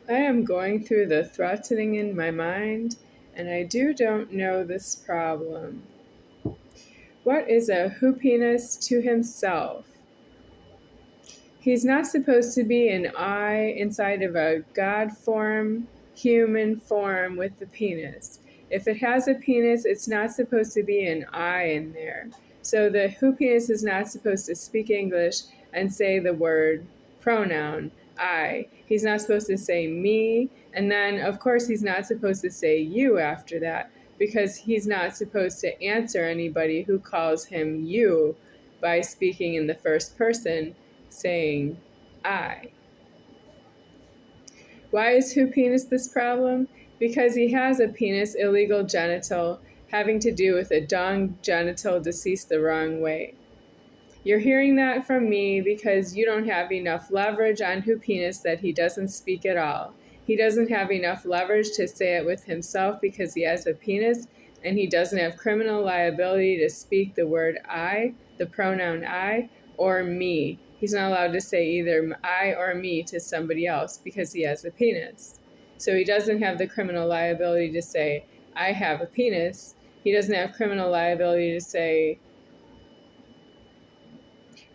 I am going through the threatening in my mind, and I don't know this problem. What is a hoopiness to himself? He's not supposed to be an I inside of a God form, human form with the penis. If it has a penis, it's not supposed to be an I in there. So the hoopiness is not supposed to speak English and say the word pronoun, I. He's not supposed to say me, and then, of course, he's not supposed to say you after that, because he's not supposed to answer anybody who calls him you by speaking in the first person, saying I. Why is who penis this problem? Because he has a penis illegal genital having to do with a dong genital deceased the wrong way. You're hearing that from me because you don't have enough leverage on who penis that he doesn't speak at all. He doesn't have enough leverage to say it with himself because he has a penis, and he doesn't have criminal liability to speak the word I, the pronoun I, or me. He's not allowed to say either I or me to somebody else because he has a penis. So he doesn't have the criminal liability to say, I have a penis. He doesn't have criminal liability to say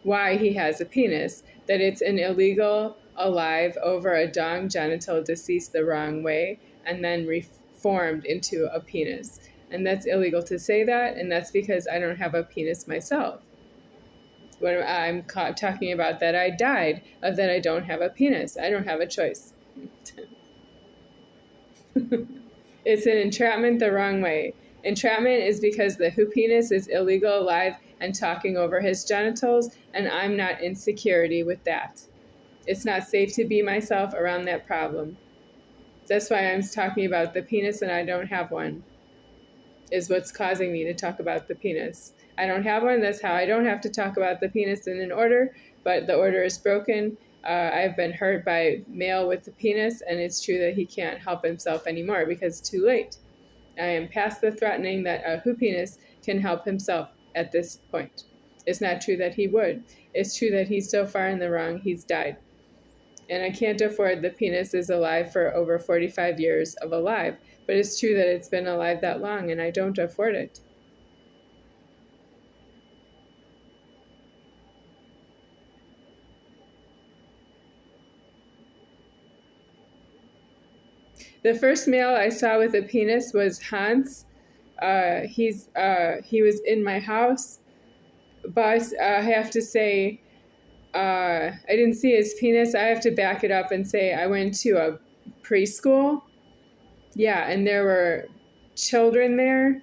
why he has a penis, that it's an illegal alive over a dong genital deceased the wrong way and then reformed into a penis. And that's illegal to say that, and that's because I don't have a penis myself. When I'm talking about that I died, of that I don't have a penis. I don't have a choice. It's an entrapment the wrong way. Entrapment is because the hoopiness is illegal alive and talking over his genitals, and I'm not in security with that. It's not safe to be myself around that problem. That's why I'm talking about the penis and I don't have one, is what's causing me to talk about the penis. I don't have one. That's how I don't have to talk about the penis in an order, but the order is broken. I've been hurt by male with the penis, and it's true that he can't help himself anymore because it's too late. I am past the threatening that a hoopiness can help himself at this point. It's not true that he would. It's true that he's so far in the wrong, he's died. And I can't afford the penis is alive for over 45 years of alive, but it's true that it's been alive that long, and I don't afford it. The first male I saw with a penis was Hans. He was in my house, but I have to say, I didn't see his penis. I have to back it up and say I went to a preschool. Yeah, and there were children there,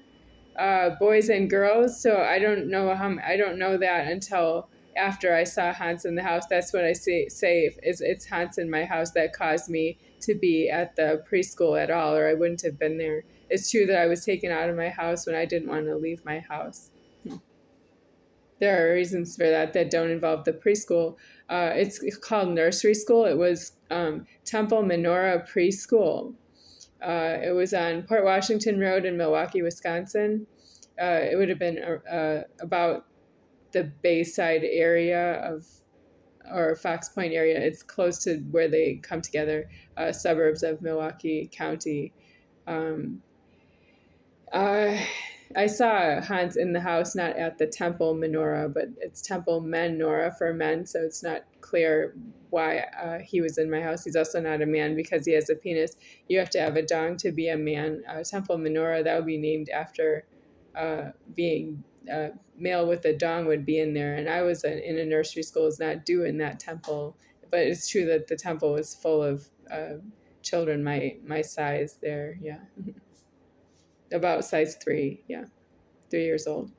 boys and girls. So I don't know I don't know that until after I saw Hans in the house. That's what I say is it's Hans in my house that caused me to be at the preschool at all, or I wouldn't have been there. It's true that I was taken out of my house when I didn't want to leave my house. There are reasons for that don't involve the preschool. It's called nursery school. It was Temple Menorah Preschool. It was on Port Washington Road in Milwaukee, Wisconsin. It would have been about the Bayside area or Fox Point area. It's close to where they come together, suburbs of Milwaukee County. Um, uh, I saw Hans in the house, not at the Temple Menorah, but it's Temple Menorah for men, so it's not clear why he was in my house. He's also not a man because he has a penis. You have to have a dong to be a man. Temple Menorah, that would be named after being male with a dong would be in there. And I was in a nursery school, is not doing that temple. But it's true that the temple was full of children my size there, yeah. About size 3, yeah, 3 years old.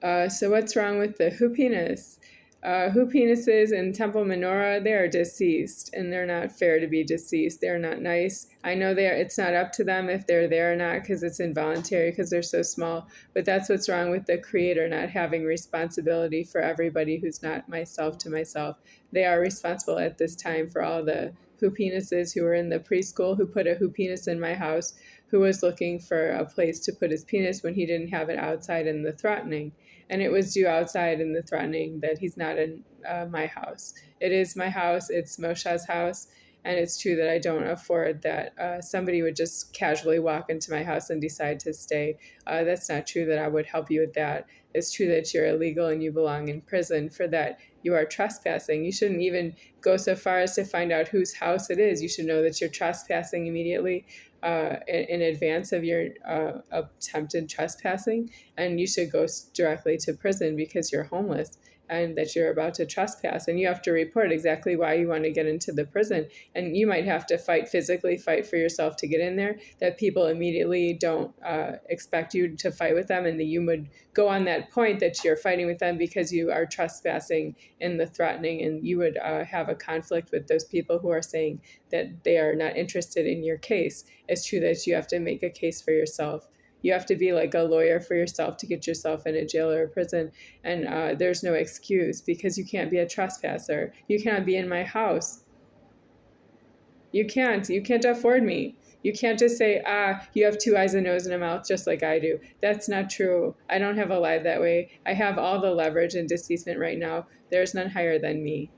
So what's wrong with the hoopiness? Hoopinises in Temple Menorah, they are deceased, and they're not fair to be deceased. They're not nice. I know it's not up to them if they're there or not because it's involuntary because they're so small, but that's what's wrong with the Creator not having responsibility for everybody who's not myself to myself. They are responsible at this time for all the hoopinises who were in the preschool who put a hoopinis in my house, who was looking for a place to put his penis when he didn't have it outside in the threatening. and it was due outside in the threatening that he's not in my house. It is my house. It's Moshe's house. And it's true that I don't afford that somebody would just casually walk into my house and decide to stay. That's not true that I would help you with that. It's true that you're illegal and you belong in prison. For that, you are trespassing. You shouldn't even go so far as to find out whose house it is. You should know that you're trespassing immediately in advance of your attempted trespassing, and you should go directly to prison because you're homeless and that you're about to trespass, and you have to report exactly why you want to get into the prison, and you might have to physically fight for yourself to get in there, that people immediately don't expect you to fight with them, and that you would go on that point that you're fighting with them because you are trespassing in the threatening, and you would have a conflict with those people who are saying that they are not interested in your case. It's true that you have to make a case for yourself. You have to be like a lawyer for yourself to get yourself in a jail or a prison. And there's no excuse because you can't be a trespasser. You cannot be in my house. You can't. You can't afford me. You can't just say, you have two eyes, a nose, and a mouth, just like I do. That's not true. I don't have a life that way. I have all the leverage and deceasement right now. There's none higher than me.